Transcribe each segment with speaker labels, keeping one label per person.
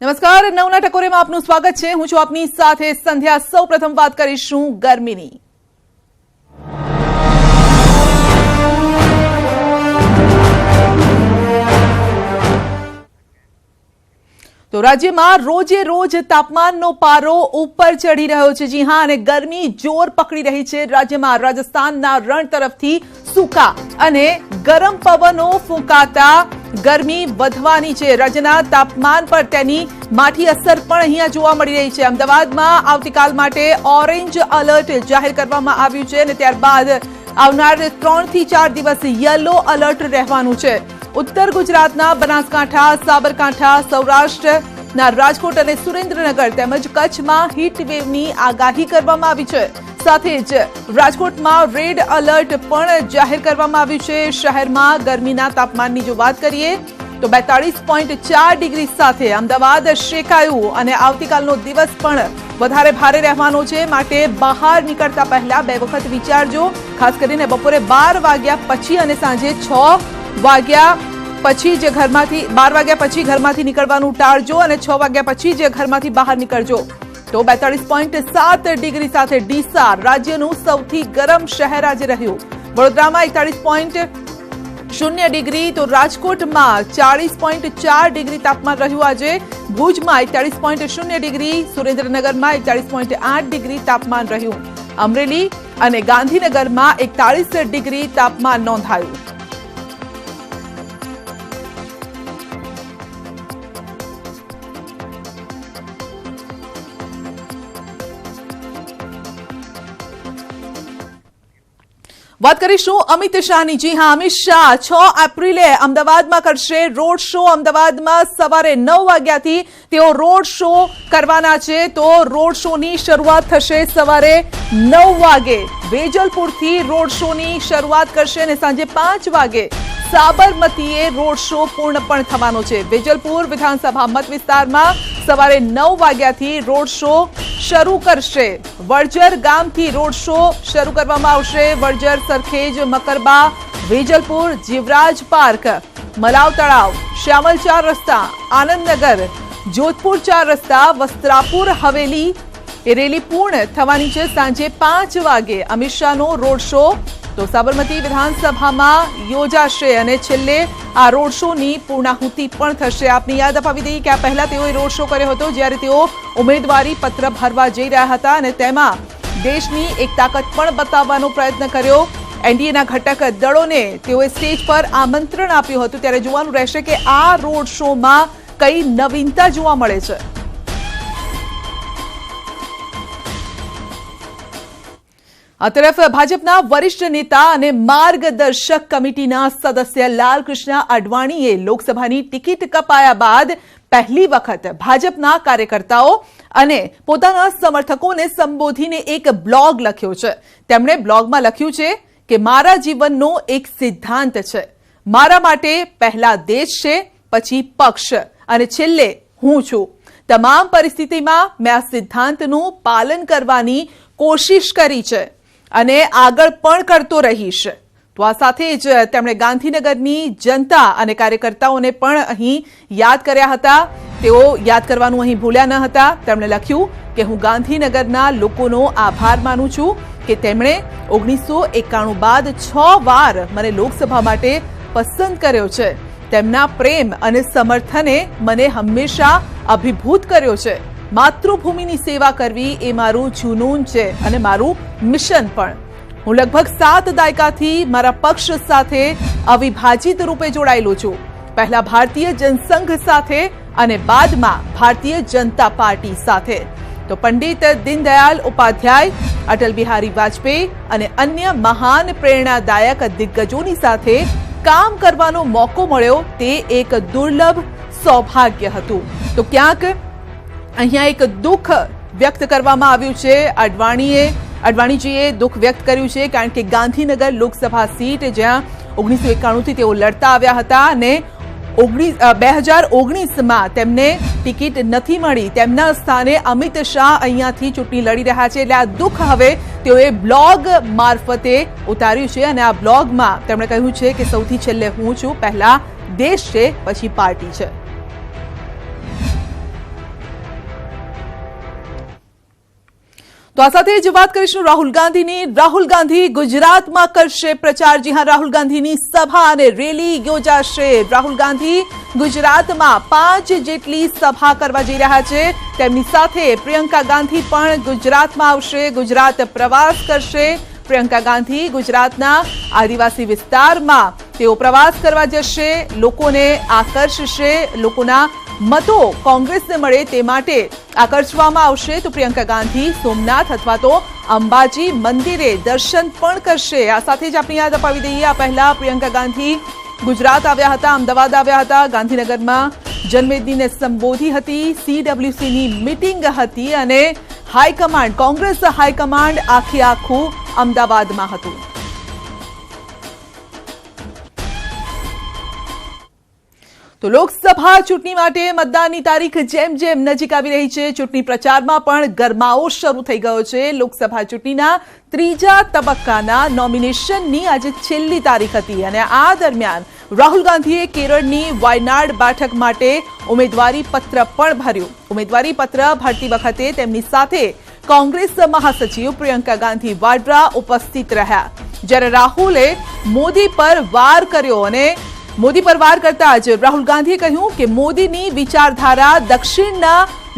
Speaker 1: નમસ્કાર, નવના ટકોરેમાં આપનું સ્વાગત છે। હું છું આપની સાથે સંધ્યા। સૌપ્રથમ વાત કરીશું ગરમીની। તો રાજ્યમાં રોજે રોજ તાપમાનનો પારો ઉપર ચડી રહ્યો છે। જી હા, અને ગરમી જોર પકડી રહી છે। રાજ્યમાં રાજસ્થાનના રણ તરફથી સૂકા અને ગરમ પવનો ફૂંકાતા ગરમી વધવાની છે। રાજ્યના તાપમાન પર તેની માઠી અસર પણ અહીંયા જોવા મળી રહી છે। અમદાવાદમાં આવતીકાલ માટે ઓરેન્જ એલર્ટ જાહેર કરવામાં આવ્યું છે અને ત્યારબાદ આવનાર 3 થી 4 દિવસ યલો એલર્ટ રહેવાનું છે। उत्तर गुजरातना बनासकांठा, साबरकांठा, सौराष्ट्रना राजकोट और सुरेन्द्रनगर तेमज कच्छमां हीट वेवनी आगाही करवामां आवी छे। साथे ज राजकोटमां रेड अलर्ट पण जाहेर करवामां आव्युं छे। शहेरमां गरमीना तापमाननी जो वात करीए तो 42.4 डिग्री साथे अमदावाद शेकायुं અને આવતીકાલનો દિવસ પણ વધારે ભારે રહેવાનો છે। માટે બહાર નીકળતા પહેલા બે વખત વિચારજો। ખાસ કરીને બપોરે 12 વાગ્યા પછી અને સાંજે 6 વાગ્યા પછી જે ઘરમાંથી 12 વાગ્યા પછી ઘરમાંથી નીકળવાનું ટાળજો અને 6 વાગ્યા પછી જે ઘરમાંથી બહાર નીકળજો। તો 42.7 ડિગ્રી સાથે ડીસા રાજ્યનું સૌથી ગરમ શહેર આજે રહ્યું। વડોદરામાં 41.0 ડિગ્રી, તો રાજકોટમાં 40.4 ડિગ્રી તાપમાન રહ્યું આજે। ભુજમાં 41.0 ડિગ્રી, સુરેન્દ્રનગરમાં 41.8 ડિગ્રી તાપમાન રહ્યું। અમરેલી અને ગાંધીનગરમાં 41 ડિગ્રી તાપમાન નોંધાયું। વાત કરીશું અમિત શાહની। જી હા, અમિત શાહ 6 એપ્રિલે અમદાવાદમાં કરશે રોડ શો। અમદાવાદમાં સવારે 9 વાગ્યાથી તેઓ રોડ શો કરવાના છે। તો રોડ શોની શરૂઆત થશે સવારે 9 વાગે। વેજલપુરથી રોડ શોની શરૂઆત કરશે અને સાંજે 5 વાગે સાબરમતીએ રોડ શો પૂર્ણ પણ થવાનો છે। વેજલપુર વિધાનસભા મત વિસ્તારમાં સવારે 9 વાગ્યાથી રોડ શો શરૂ કરશે। વડજર ગામથી રોડ શો શરૂ કરવામાં આવશે। વડજર, સરખેજ, મકરબા, વેજલપુર, જીવરાજ પાર્ક, મલાવ તળાવ, શ્યામલ 4 રસ્તા, આનંદનગર, જોધપુર 4 રસ્તા, વસ્ત્રાપુર હવેલી એ રેલી પૂર્ણ થવાની છે સાંજે 5 વાગે। અમિત શાહનો રોડ શો તો સાબરમતી વિધાનસભામાં યોજાશે અને છેલ્લે આ રોડ શોની પૂર્ણાહુતિ પણ થશે। આપને યાદ અપાવી દઈએ કે આ પહેલા તેઓએ રોડ શો કર્યો હતો જ્યારે તેઓ ઉમેદવારી પત્ર ભરવા જઈ રહ્યા હતા અને તેમાં દેશની એક તાકાત પણ બતાવવાનો પ્રયત્ન કર્યો। એનડીએના ઘટક દળોને તેઓએ સ્ટેજ પર આમંત્રણ આપ્યું હતું। ત્યારે જોવાનું રહેશે કે આ રોડ શોમાં કઈ નવીનતા જોવા મળે છે। આ તરફ ભાજપના વરિષ્ઠ નેતા અને માર્ગદર્શક કમિટીના સદસ્ય લાલકૃષ્ણ અડવાણીએ લોકસભાની ટિકિટ કપાયા બાદ પહેલી વખત ભાજપના કાર્યકર્તાઓ અને પોતાના સમર્થકોને સંબોધીને એક બ્લોગ લખ્યો છે। તેમણે બ્લોગમાં લખ્યું છે કે મારા જીવનનો એક સિદ્ધાંત છે, મારા માટે પહેલા દેશ છે, પછી પક્ષ અને છેલ્લે હું છું। તમામ પરિસ્થિતિમાં મેં આ સિદ્ધાંતનું પાલન કરવાની કોશિશ કરી છે અને આગળ પણ કરતો રહીશ। તો આ સાથે જ તેમણે ગાંધીનગરની જનતા અને કાર્યકર્તાઓને પણ અહીં યાદ કર્યા હતા। તેઓ યાદ કરવાનું અહીં ભૂલ્યા ન હતા। તેમણે લખ્યું કે હું ગાંધીનગરના લોકોનો આભાર માનું છું કે તેમણે 1991 બાદ 6 વાર મને લોકસભા માટે પસંદ કર્યો છે। તેમના પ્રેમ અને સમર્થને મને હંમેશા અભિભૂત કર્યો છે। માતૃભૂમિની સેવા કરવી એ મારું જુનૂન છે અને મારું મિશન પણ। હું લગભગ 7 દાયકાથી મારા પક્ષ સાથે અવિભાજિત રૂપે જોડાયેલો છું। પહેલા ભારતીય જનસંઘ સાથે અને બાદમાં ભારતીય જનતા પાર્ટી સાથે। તો પંડિત દીનદયાલ ઉપાધ્યાય, અટલ બિહારી વાજપેયી અને અન્ય મહાન પ્રેરણાદાયક દિગ્ગજોની સાથે કામ કરવાનો મોકો મળ્યો તે એક દુર્લભ સૌભાગ્ય હતું। તો ક્યાંક અહીંયા એક દુઃખ વ્યક્ત કરવામાં આવ્યું છે। અડવાણીજીએ દુઃખ વ્યક્ત કર્યું છે કારણ કે ગાંધીનગર લોકસભા સીટ જ્યાં 1991થી તેઓ લડતા આવ્યા હતા અને 2019માં તેમને ટિકિટ નથી મળી। તેમના સ્થાને અમિત શાહ અહીંયાથી ચૂંટણી લડી રહ્યા છે। એટલે આ દુઃખ હવે તેઓએ બ્લોગ મારફતે ઉતાર્યું છે અને આ બ્લોગમાં તેમણે કહ્યું છે કે સૌથી છેલ્લે હું છું, પહેલા દેશ છે, પછી પાર્ટી છે। તો આ સાથે જ વાત કરીશું રાહુલ ગાંધીની. રાહુલ ગાંધી ગુજરાતમાં કરશે પ્રચાર. જી હા, રાહુલ ગાંધીની સભા અને રેલી યોજાશે. રાહુલ ગાંધી ગુજરાતમાં 5 જેટલી સભા કરવા જઈ રહ્યા છે. તેમની સાથે પ્રિયંકા ગાંધી પણ ગુજરાતમાં આવશે, ગુજરાત પ્રવાસ કરશે. પ્રિયંકા ગાંધી ગુજરાતના આદિવાસી વિસ્તારમાં તેઓ પ્રવાસ કરવા જશે, લોકોને આકર્ષશે, લોકોના મતો કોંગ્રેસને મળે તે માટે આકર્ષવામાં આવશે. તો પ્રિયંકા ગાંધી સોમનાથ અથવા તો અંબાજી મંદિરે દર્શન પણ કરશે. આ સાથે જ આપણી યાદ અપાવી દઈએ, આ પહેલા પ્રિયંકા ગાંધી ગુજરાત આવ્યા હતા, અમદાવાદ આવ્યા હતા, ગાંધીનગરમાં જનમેદનીને સંબોધી હતી, CWCની મીટિંગ હતી અને હાઈકમાન્ડ, કોંગ્રેસ હાઈકમાન્ડ આખું અમદાવાદમાં હતું. તો લોકસભા ચૂંટણી માટે મતદાનની તારીખ જેમ જેમ નજીક આવી રહી છે, ચૂંટણી પ્રચારમાં પણ ગરમાવો શરૂ થઈ ગયો છે. લોકસભા ચૂંટણીના 3જા તબક્કાના નોમિનેશનની આજે છેલ્લી તારીખ હતી અને આ દરમિયાન રાહુલ ગાંધીએ કેરળની વાયનાડ બેઠક માટે ઉમેદવારી પત્ર પણ ભર્યું. ઉમેદવારી પત્ર ભરતી વખતે તેમની સાથે કોંગ્રેસ મહાસચિવ પ્રિયંકા ગાંધી વાડ્રા ઉપસ્થિત રહ્યા. જ્યારે રાહુલે મોદી પર વાર કર્યો અને મોદી પર વાર કરતા જ રાહુલ ગાંધીએ કહ્યું કે મોદીની વિચારધારા દક્ષિણના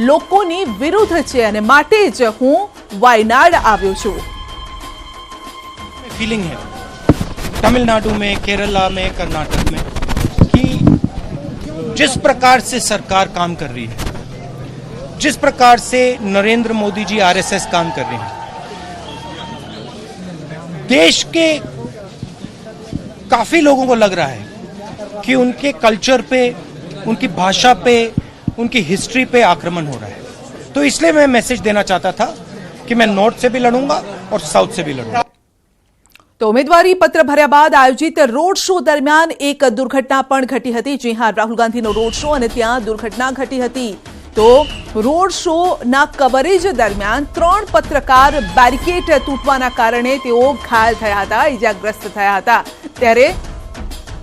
Speaker 1: લોકોની વિરુદ્ધ છે અને માટે જ હું વાયનાડ આવ્યો છું.
Speaker 2: फीलिंग है तमिलनाडु में, केरला में, कर्नाटक में कि जिस प्रकार से सरकार काम कर रही है, जिस प्रकार से नरेंद्र मोदी जी RSS काम कर रहे हैं, देश के काफी लोगों को लग रहा है कि उनके कल्चर पे, उनकी भाषा पे, उनकी हिस्ट्री पे आक्रमण हो रहा है. तो इसलिए मैं मैसेज देना चाहता था कि मैं नॉर्थ से भी लड़ूंगा और साउथ से भी लड़ूंगा.
Speaker 1: તો ઉમેદવારી પત્ર ભર્યા બાદ આયોજિત રોડ શો દરમિયાન એક દુર્ઘટના પણ ઘટી હતી. જી હા, રાહુલ ગાંધીનો રોડ શો અને ત્યાં દુર્ઘટના ઘટી હતી. તો રોડ શોના કવરેજ દરમિયાન 3 પત્રકાર બેરિકેડ તૂટવાના કારણે તેઓ ઘાયલ થયા હતા, ઇજાગ્રસ્ત થયા હતા. ત્યારે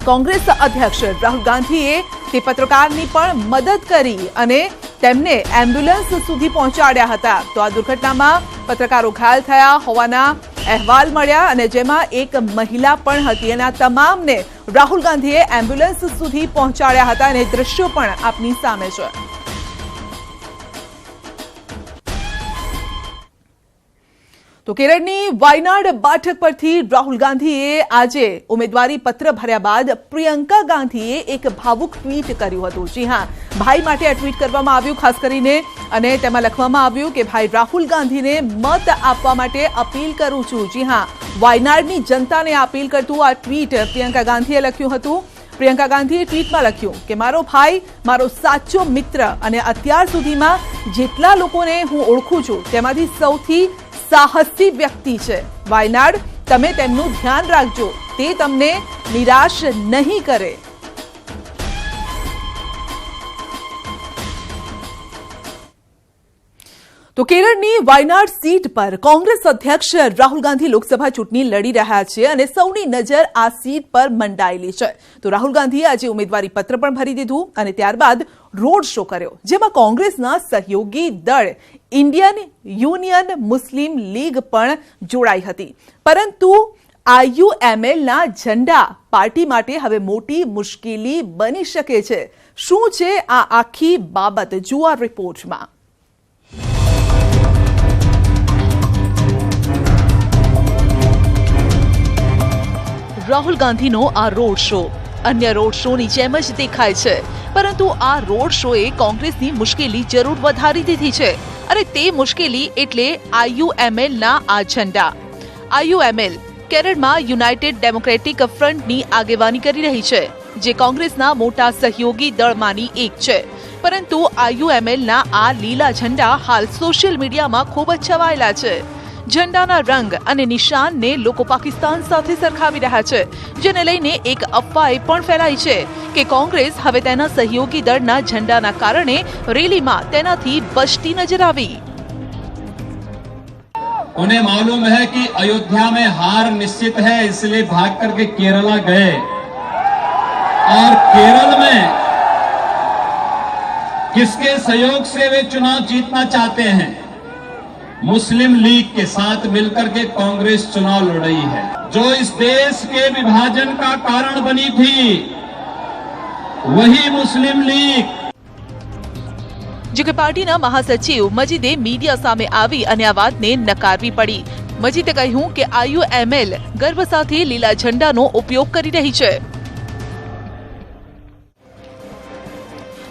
Speaker 1: કોંગ્રેસ અધ્યક્ષ રાહુલ ગાંધીએ તે પત્રકારની પણ મદદ કરી અને તેમને એમ્બ્યુલન્સ સુધી પહોંચાડ્યા હતા. તો આ દુર્ઘટનામાં પત્રકારો ઘાયલ થયા હોવાના અહેવાલ મળ્યા અને જેમાં એક મહિલા પણ હતી અને આ તમામને રાહુલ ગાંધીએ એમ્બ્યુલન્સ સુધી પહોંચાડ્યા હતા અને દ્રશ્યો પણ આપની સામે છે. તો કેરળની વાયનાડ બેઠક પરથી રાહુલ ગાંધીએ આજે ઉમેદવારી પત્ર ભર્યા બાદ પ્રિયંકા ગાંધીએ એક ભાવુક ટ્વીટ કર્યું હતું. જી હા, ભાઈ માટે આ ટ્વીટ કરવામાં આવ્યું ખાસ કરીને અને તેમાં લખવામાં આવ્યું કે ભાઈ રાહુલ ગાંધીને મત આપવા માટે અપીલ કરું છું. જી હા, વાયનાડની જનતાને અપીલ કરતું આ ટ્વીટ પ્રિયંકા ગાંધીએ લખ્યું હતું. પ્રિયંકા ગાંધીએ ટ્વીટમાં લખ્યું કે મારો ભાઈ મારો સાચો મિત્ર અને અત્યાર સુધીમાં જેટલા લોકોને હું ઓળખું છું તેમાંથી સૌથી સાહસી વ્યક્તિ છે. વાયનાડ, તમે તેમનું ધ્યાન રાખજો, તે તમને નિરાશ નહીં કરે. તો કેરળની વાયનાડ સીટ પર કોંગ્રેસ અધ્યક્ષ રાહુલ ગાંધી લોકસભા ચૂંટણી લડી રહ્યા છે અને સૌની નજર આ સીટ પર મંડાયેલી છે. તો રાહુલ ગાંધીએ આજે ઉમેદવારી પત્ર પણ ભરી દીધું અને ત્યારબાદ રોડ શો કર્યો, જેમાં કોંગ્રેસના સહયોગી દળ ઇન્ડિયન યુનિયન મુસ્લિમ લીગ પણ જોડાઈ હતી. પરંતુ IUMLના ઝંડા પાર્ટી માટે હવે મોટી મુશ્કેલી બની શકે છે. શું છે આ આખી બાબત, જુઓ આ રિપોર્ટમાં. રાહુલ ગાંધીનો આ રોડ શો અન્ય રોડ શોની જેમ જ દેખાય છે, પરંતુ આ રોડ શોએ કોંગ્રેસની મુશ્કેલી જરૂર વધારી દીધી છે અને તે મુશ્કેલી એટલે IUMLના આ ઝંડા. IUML કેરળમાં યુનાઇટેડ ડેમોક્રેટિક ફ્રન્ટની આગેવાની કરી રહી છે, જે કોંગ્રેસના મોટા સહયોગી દળમાંની એક છે. પરંતુ IUMLના આ લીલા ઝંડા હાલ સોશિયલ મીડિયામાં ખૂબ જ છવાયેલા છે. ઝંડાના રંગ અને નિશાનને લોકો પાકિસ્તાન સાથે સરખાવી રહ્યા છે, જેને લઈને એક અફવાએ પણ ફેલાઈ છે કે કોંગ્રેસ હવે તેના સહયોગી દળના ઝંડાના કારણે રેલીમાં તેનાથી બચતી નજર આવી.
Speaker 3: उन्हें मालूम है कि अयोध्या में हार निश्चित है, इसलिए भाग करके केरला गए और केरल में किसके सहयोग से वे चुनाव जीतना चाहते हैं मुस्लिम लीग के साथ मिलकर के कांग्रेस चुनाव लड़ रही है, जो इस देश के विभाजन का कारण बनी थी, वही मुस्लिम लीग।
Speaker 1: જો કે પાર્ટીના મહાસચિવ મજીદે મીડિયા સામે આવી અને આ વાતને નકારવી પડી. મજીદે કહ્યું કે IUML ગર્વ સાથે લીલા ઝંડાનો ઉપયોગ કરી રહી છે.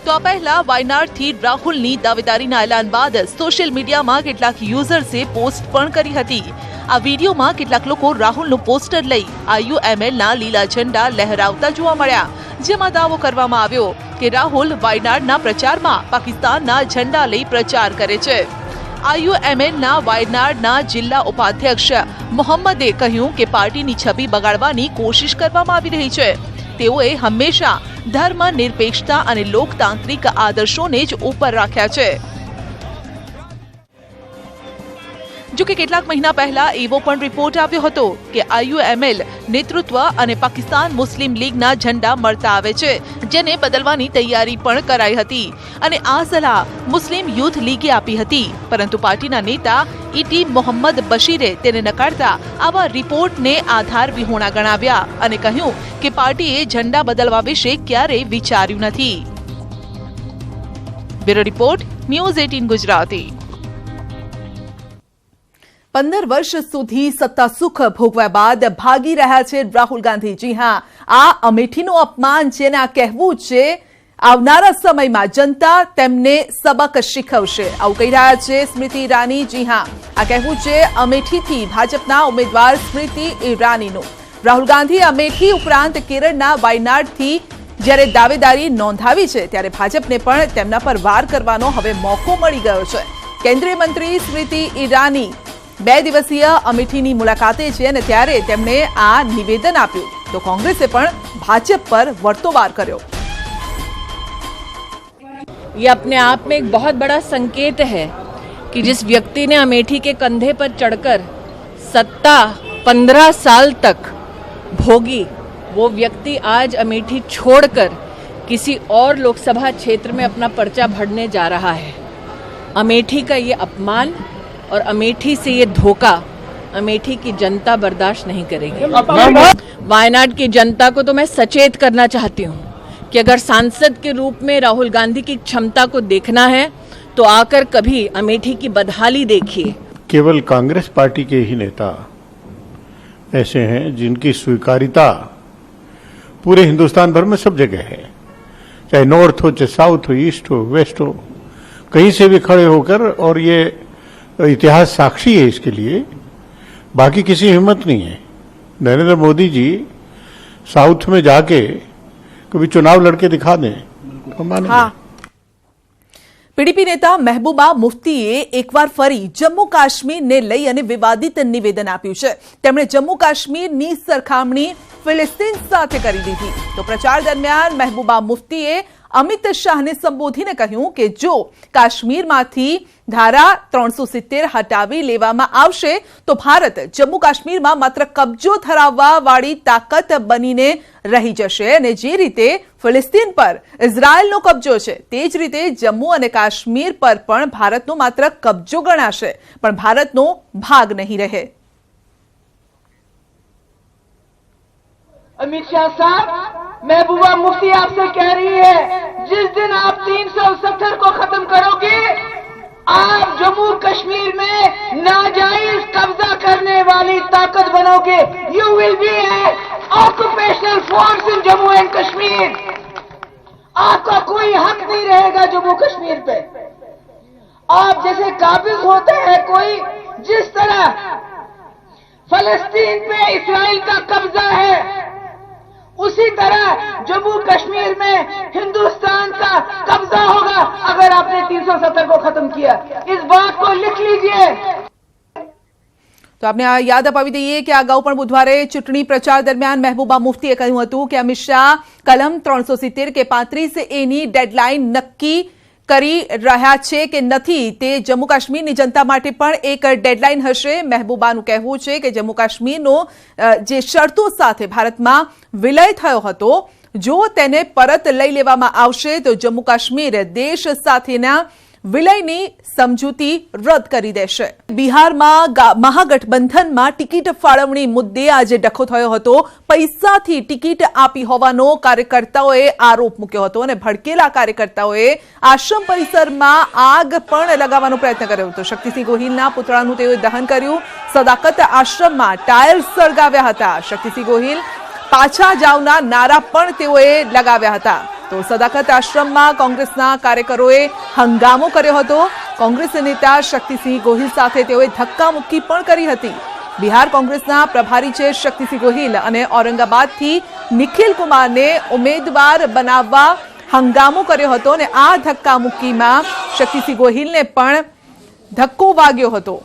Speaker 1: તો આ પહેલા વાયનાડથી રાહુલની દાવેદારીના એલાન બાદ સોશિયલ મીડિયામાં કેટલાક યુઝર્સે પોસ્ટ પણ કરી હતી. આ વિડીયોમાં કેટલાક લોકો રાહુલનું પોસ્ટર લઈ IUMLના લીલા ઝંડા લહેરાવતા જોવા મળ્યા, જેમાં દાવો કરવામાં આવ્યો કે રાહુલ વાયનાડના પ્રચારમાં પાકિસ્તાનના ઝંડા લઈ પ્રચાર કરે છે. IUMLના વાયનાડના જિલ્લા ઉપાધ્યક્ષ મોહમ્મદે કહ્યું કે પાર્ટીની છબી બગાડવાની કોશિશ કરવામાં આવી રહી છે. તેઓએ હંમેશા ધર્મ નિરપેક્ષતા અને લોકતાંત્રિક આદર્શોને જ ઉપર રાખ્યા છે. જો કે કેટલાક મહિના પહેલા એવો પણ રિપોર્ટ આવ્યો હતો કે IUML નેતૃત્વ અને પાકિસ્તાન મુસ્લિમ લીગના ઝંડા મળતા આવે છે, જેને બદલવાની તૈયારી પણ કરાઈ હતી અને આ સલાહ મુસ્લિમ યુથ લીગે આપી હતી. પરંતુ પાર્ટીના નેતા ઇટી મોહમ્મદ બશીરે તેને નકારતા આવા રિપોર્ટને આધાર વિહોણા ગણાવ્યા અને કહ્યું કે પાર્ટીએ ઝંડા બદલવા વિશે ક્યારેય વિચાર્યું નથી. Bureau report, news 18 Gujarati. 15 વર્ષ સુધી સત્તા સુખ ભોગવ્યા બાદ ભાગી રહ્યા છે રાહુલ ગાંધી. જી હા, આ અમેઠીનું અપમાન છે ને આ કહેવું છે આવનારા સમયમાં જનતા તેમને સબક શીખવશે, આવું કહી રહ્યા છે સ્મૃતિ ઈરાની. જી હા, આ કહેવું છે અમેઠીથી ભાજપના ઉમેદવાર સ્મૃતિ ઈરાનીનું. રાહુલ ગાંધી અમેઠી ઉપરાંત કેરળના વાયનાડથી જ્યારે દાવેદારી નોંધાવી છે, ત્યારે ભાજપને પણ તેમના પર વાર કરવાનો હવે મોકો મળી ગયો છે. કેન્દ્રીય મંત્રી સ્મૃતિ ઈરાની 2 દિવસીય અમેઠીની મુલાકાતે છે અને ત્યારે તેમણે આ નિવેદન આપ્યું તો કોંગ્રેસે પણ ભાજપ પર વળતો વાર કર્યો.
Speaker 4: ये अपने आप में एक बहुत बड़ा संकेत है कि जिस व्यक्ति ने अमेठी के कंधे पर चढ़कर सत्ता 15 साल तक भोगी, वो व्यक्ति आज अमेठी छोड़कर किसी और लोकसभा क्षेत्र में अपना पर्चा भरने जा रहा है. अमेठी का ये अपमान और अमेठी से ये धोखा अमेठी की जनता बर्दाश्त नहीं करेगी. वायनाड की जनता को तो मैं सचेत करना चाहती हूँ कि अगर सांसद के रूप में राहुल गांधी की क्षमता को देखना है तो आकर कभी अमेठी की बदहाली देखिए.
Speaker 5: केवल कांग्रेस पार्टी के ही नेता ऐसे हैं जिनकी स्वीकारिता पूरे हिंदुस्तान भर में सब जगह है, चाहे नॉर्थ हो, चाहे साउथ हो, ईस्ट हो, वेस्ट हो, कहीं से भी खड़े होकर, और ये इतिहास साक्षी है इसके लिए, बाकी किसी हिम्मत नहीं है. नरेंद्र मोदी जी साउथ में जाके कभी चुनाव लड़के दिखा दें तो मानेंगे.
Speaker 1: હા, પીડીપી નેતા મહેબૂબા મુફ્તીએ એકવાર ફરી જમ્મુ કાશ્મીરને લઈ અને વિવાદિત નિવેદન આપ્યું છે. તેમણે જમ્મુ કાશ્મીરની સરખામણી ફિલિસ્તીન સાથે કરી દીધી. તો પ્રચાર દરમિયાન મહેબૂબા મુફ્તીએ અમિત શાહને સંબોધીને કહ્યું કે જો કાશ્મીરમાંથી ધારા 370 હટાવી લેવામાં આવશે તો ભારત જમ્મુ કાશ્મીરમાં માત્ર કબજો ધરાવવા વાળી તાકાત બનીને રહી જશે અને જે રીતે ફિલિસ્તીન પર ઇઝરાયલનો કબજો છે તે જ રીતે જમ્મુ અને કાશ્મીર પર પણ ભારતનો માત્ર કબજો ગણાશે, પણ ભારતનો ભાગ નહીં રહે.
Speaker 6: अमित शाह साहब, महबूबा मुफ्ती आपसे कह रही है, जिस दिन आप 370 को खत्म करोगे, आप जम्मू कश्मीर में नाजायज कब्जा करने वाली ताकत बनोगे. You will be an occupational force in Jammu and Kashmir. आपका कोई हक नहीं रहेगा जम्मू कश्मीर पे. आप जैसे काबिज होते हैं कोई, जिस तरह फलस्तीन पे इस्राइल का कब्जा है, उसी तरह जम्मू कश्मीर में हिंदुस्तान का कब्जा होगा अगर आपने 370 को खत्म किया. इस बात को लिख लीजिए.
Speaker 1: તો આપણે આ યાદ અપાવી દઈએ કે અગાઉ પણ બુધવારે ચૂંટણી પ્રચાર દરમિયાન મહેબૂબા મુફ્તીએ કહ્યું હતું કે અમિત શાહ કલમ 370 કે 35 એની ડેડલાઇન નક્કી કરી રહ્યા છે કે નથી તે જમ્મુ કાશ્મીરની जनता માટે પણ એક ડેડલાઇન હશે. મહેબૂબાનું કહેવું છે કે જમ્મુ કાશ્મીરનો જે શરતો સાથે ભારતમાં વિલય થયો હતો, જો તેને પરત લઈ લેવામાં આવશે તો જમ્મુ કાશ્મીર દેશ સાથેના વિલયની સમજૂતી રદ કરી દેશે. બિહારમાં મહાગઠબંધનમાં ટિકિટ ફાળવણી મુદ્દે આજે ડખો થયો હતો. પૈસાથી ટિકિટ આપી હોવાનો કાર્યકર્તાઓએ આરોપ મૂક્યો હતો અને ભડકેલા કાર્યકર્તાઓએ આશ્રમ પરિસરમાં આગ પણ લગાવવાનો પ્રયત્ન કર્યો હતો. શક્તિસિંહ ગોહિલના પુતળાનું તેઓએ દહન કર્યું. સદાકત આશ્રમમાં ટાયર સળગાવ્યા હતા. શક્તિસિંહ ગોહિલ પાછા જાવના નારા પણ તેઓએ લગાવ્યા હતા. તો સદાકત આશ્રમમાં કોંગ્રેસના કાર્યકરોએ હંગામો કર્યો હતો. કોંગ્રેસ નેતા શક્તિસિંહ ગોહિલ સાથે તેઓએ ધક્કામુક્કી પણ કરી હતી. બિહાર કોંગ્રેસના પ્રભારી છે શક્તિસિંહ ગોહિલ અને ઔરંગાબાદથી નિખિલ કુમારને ઉમેદવાર બનાવવા હંગામો કર્યો હતો અને આ ધક્કામુક્કીમાં શક્તિસિંહ ગોહિલને પણ ધક્કો વાગ્યો હતો.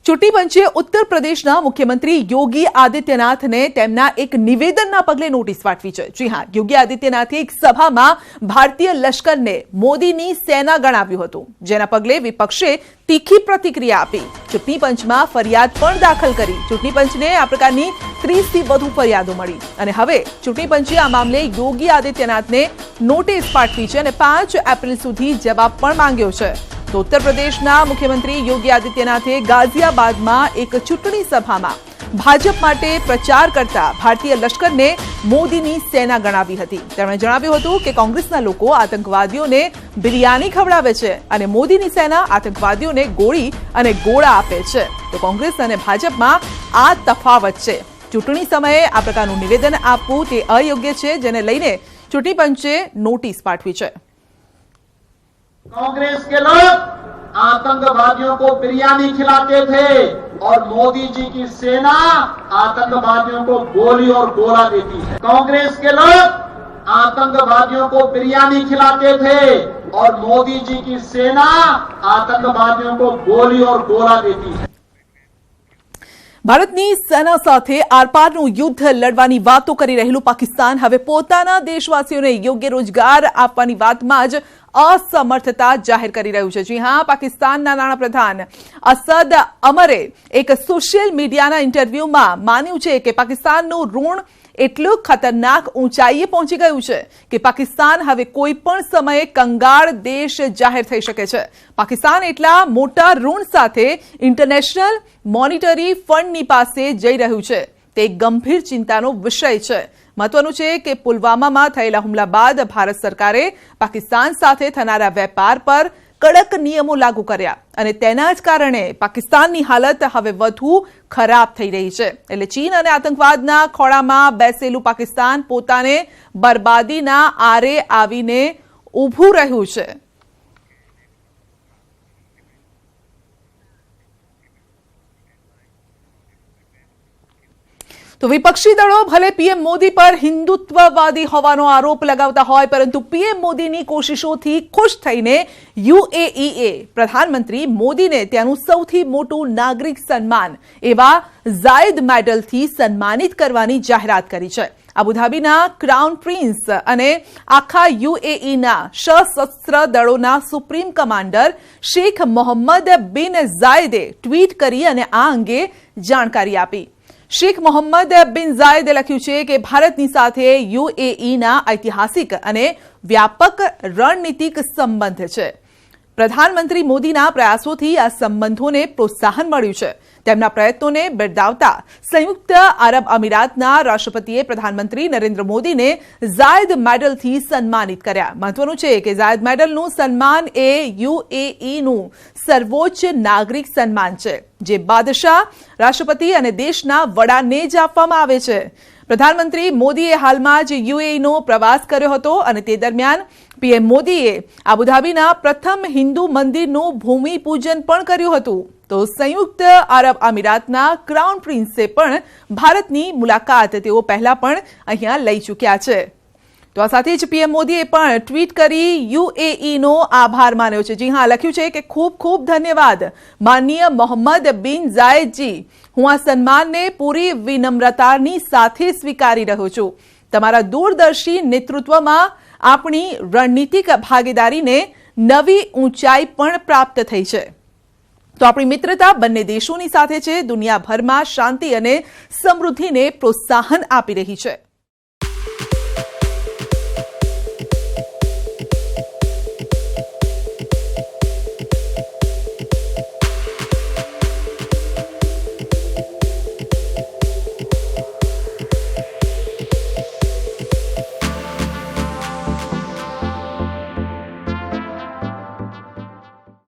Speaker 1: ચૂંટણી પંચે ઉત્તર પ્રદેશના મુખ્યમંત્રી યોગી આદિત્યનાથને તેમના એક નિવેદનના પગલે નોટિસ પાઠવી છે. જી હા, યોગી આદિત્યનાથે એક સભામાં ભારતીય લશ્કરને મોદીની સેના ગણાવ્યું હતું, જેના પગલે વિપક્ષે તીખી પ્રતિક્રિયા આપી. ચૂંટણી પંચમાં ફરિયાદ પણ દાખલ કરી. ચૂંટણી પંચને આ પ્રકારની 30થી વધુ ફરિયાદો મળી અને હવે ચૂંટણી પંચે આ મામલે યોગી આદિત્યનાથને નોટિસ પાઠવી છે અને 5 એપ્રિલ સુધી જવાબ પણ માંગ્યો છે. તો ઉત્તર પ્રદેશના મુખ્યમંત્રી યોગી આદિત્યનાથે ગાઝિયાબાદમાં એક ચૂંટણી સભામાં ભાજપ માટે પ્રચાર કરતા ભારતીય લશ્કરને મોદીની સેના ગણાવી હતી. તેમણે જણાવ્યું હતું કે કોંગ્રેસના લોકો આતંકવાદીઓને બિરયાની ખવડાવે છે અને મોદીની સેના આતંકવાદીઓને ગોળી અને ગોળા આપે છે. તો કોંગ્રેસ અને ભાજપમાં આ તફાવત છે. ચૂંટણી સમયે આ પ્રકારનું નિવેદન આપવું તે અયોગ્ય છે, જેને લઈને ચૂંટણી પંચે નોટિસ પાઠવી છે.
Speaker 7: कांग्रेस के लोग आतंकवादियों को बिरयानी खिलाते थे और मोदी जी की सेना आतंकवादियों को गोली और गोला देती है. कांग्रेस के लोग आतंकवादियों को बिरयानी खिलाते थे और मोदी जी की सेना आतंकवादियों को गोली और गोला देती है.
Speaker 1: ભારતની સેના સાથે આરપારનું યુદ્ધ લડવાની વાતો કરી રહેલું પાકિસ્તાન હવે પોતાના દેશવાસીઓને યોગ્ય રોજગાર આપવાની વાતમાં જ અસમર્થતા જાહેર કરી રહ્યું છે. જી હા, પાકિસ્તાનના નાણાપ્રધાન અસદ અમરે એક સોશિયલ મીડિયાના ઇન્ટરવ્યુમાં માન્યું છે કે પાકિસ્તાનનું ઋણ એટલું ખતરનાક ઊંચાઈએ પહોંચી ગયું છે કે પાકિસ્તાન હવે કોઈ પણ સમયે કંગાળ દેશ જાહેર થઈ શકે છે. પાકિસ્તાન એટલા મોટા ઋણ સાથે ઇન્ટરનેશનલ મોનિટરી ફંડની પાસે જઈ રહ્યું છે. તે એક ગંભીર ચિંતાનો વિષય છે. મહત્વનું છે કે પુલવામામાં થયેલા હુમલા બાદ ભારત સરકારે પાકિસ્તાન સાથે થનારા વેપાર પર કડક નિયમો લાગુ કર્યા અને તેના જ કારણે પાકિસ્તાનની હાલત હવે વધુ ખરાબ થઈ રહી છે. એટલે ચીન અને આતંકવાદના ખોળામાં બેસેલું પાકિસ્તાન પોતાને બરબાદીના આરે આવીને ઊભું રહ્યું છે. તો વિપક્ષી દળો ભલે પીએમ મોદી પર હિન્દુત્વવાદી હોવાનો આરોપ લગાવતા હોય, પરંતુ પીએમ મોદીની કોશિશોથી ખુશ થઈને યુએઈએ પ્રધાનમંત્રી મોદીને ત્યાંનું સૌથી મોટું નાગરિક સન્માન એવા ઝાયદ મેડલથી સન્માનિત કરવાની જાહેરાત કરી છે. અબુધાબીના ક્રાઉન પ્રિન્સ અને આખા યુએઈના સશસ્ત્ર દળોના સુપ્રીમ કમાન્ડર શેખ મોહમ્મદ બિન ઝાયદે ટ્વીટ કરી અને આ અંગે જાણકારી આપી. શેખ મોહમ્મદ બિન ઝાયદે લખ્યું છે કે ભારતની સાથે યુએઈના ઐતિહાસિક અને વ્યાપક રણનીતિક સંબંધ છે. પ્રધાનમંત્રી મોદીના પ્રયાસોથી આ સંબંધોને પ્રોત્સાહન મળ્યું છે. તેમના પ્રયત્નોને બિરદાવતા સંયુક્ત આરબ અમીરાતના રાષ્ટ્રપતિએ પ્રધાનમંત્રી નરેન્દ્ર મોદીને ઝાયદ મેડલથી સન્માનિત કર્યા. મહત્વનું છે કે ઝાયદ મેડલનું સન્માન એ યુએઈનું સર્વોચ્ચ નાગરિક સન્માન છે, જે બાદશાહ, રાષ્ટ્રપતિ અને દેશના વડાને જ આપવામાં આવે છે. પ્રધાનમંત્રી મોદીએ હાલમાં જ યુએઈનો પ્રવાસ કર્યો હતો અને તે દરમિયાન પીએમ મોદીએ અબુધાબીના પ્રથમ હિન્દુ મંદિરનું ભૂમિપૂજન પણ કર્યું હતું. તો સંયુક્ત આરબ અમીરાતના ક્રાઉન પ્રિન્સે પણ ભારતની મુલાકાત તેઓ પહેલા પણ અહીંયા લઈ ચૂક્યા છે. તો આ સાથે જ પીએમ મોદીએ પણ ટ્વીટ કરી યુએઈનો આભાર માન્યો છે. જી હા, લખ્યું છે કે ખૂબ ખૂબ ધન્યવાદ માનનીય મોહમ્મદ બિન ઝાયદજી. હું આ સન્માનને પૂરી વિનમ્રતાની સાથે સ્વીકારી રહ્યો છું. તમારા દૂરદર્શી નેતૃત્વમાં આપણી રણનીતિક ભાગીદારીને નવી ઊંચાઈ પણ પ્રાપ્ત થઈ છે. તો આપણી મિત્રતા બંને દેશોની સાથે છે, દુનિયાભરમાં શાંતિ અને સમૃદ્ધિને પ્રોત્સાહન આપી રહી છે.